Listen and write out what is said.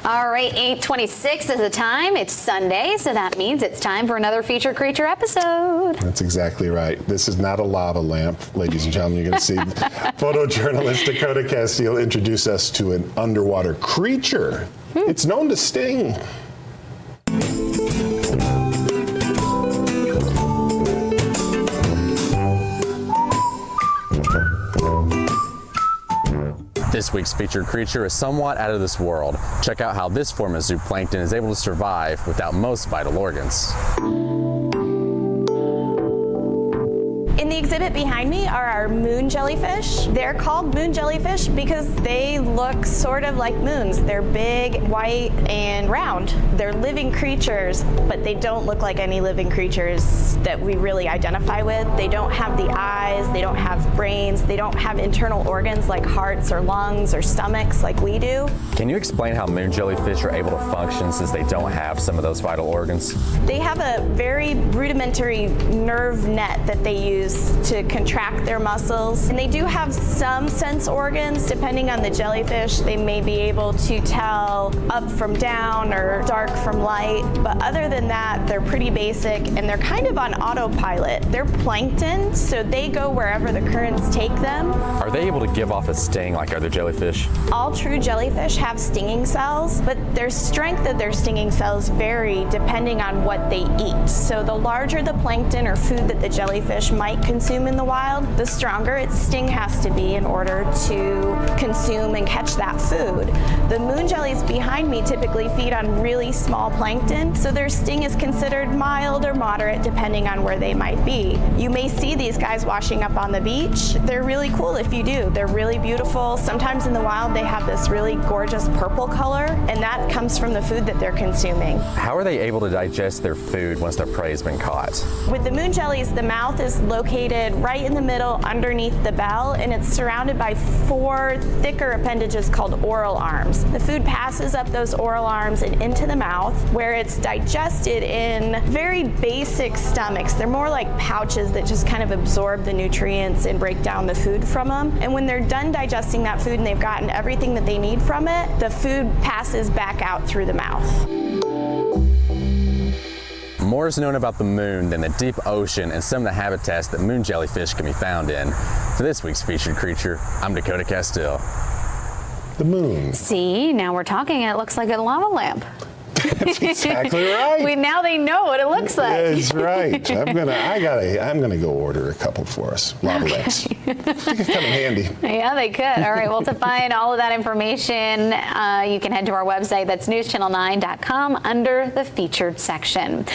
All right, 8:26 is the time. It's Sunday, so that means it's time for another Featured Creature episode. That's exactly right. This is not a lava lamp, ladies and gentlemen. You're going to see photojournalist Dakota Castile introduce us to an underwater creature. It's known to sting. This week's featured creature is somewhat out of this world. Check out how this form of zooplankton is able to survive without most vital organs. In the exhibit behind me are our moon jellyfish. They're called moon jellyfish because they look sort of like moons. They're big, white, and round. They're living creatures, but they don't look like any living creatures that we really identify with. They don't have the eyes, they don't have brains, they don't have internal organs like hearts or lungs or stomachs like we do. Can you explain how moon jellyfish are able to function since they don't have some of those vital organs? They have a very rudimentary nerve net that they use to contract their muscles. And they do have some sense organs. Depending on the jellyfish, they may be able to tell up from down or dark from light. But other than that, they're pretty basic and they're kind of on autopilot. They're plankton, so they go wherever the currents take them. Are they able to give off a sting like other jellyfish? All true jellyfish have stinging cells, but their strength of their stinging cells vary depending on what they eat. So the larger the plankton or food that the jellyfish might consume in the wild, the stronger its sting has to be in order to consume and catch that food. The moon jellies behind me typically feed on really small plankton, so their sting is considered mild or moderate depending on where they might be. You may see these guys washing up on the beach. They're really cool if you do. They're really beautiful. Sometimes in the wild they have this really gorgeous purple color, and that comes from the food that they're consuming. How are they able to digest their food once their prey has been caught? With the moon jellies, the mouth is located right in the middle underneath the bell, and it's surrounded by 4 thicker appendages called oral arms. The food passes up those oral arms and into the mouth, where it's digested in very basic stomachs. They're more like pouches that just kind of absorb the nutrients and break down the food from them. And when they're done digesting that food and they've gotten everything that they need from it, the food passes back out through the mouth. More is known about the moon than the deep ocean and some of the habitats that moon jellyfish can be found in. For this week's featured creature, I'm Dakota Castile. The moon. See, now we're talking. It looks like a lava lamp. That's exactly right. Now they know what it looks like. That's right. I'm gonna go order a couple for us. Lava lamps. Come in handy. Yeah, they could. All right. Well, to find all of that information, you can head to our website. That's newschannel9.com under the featured section.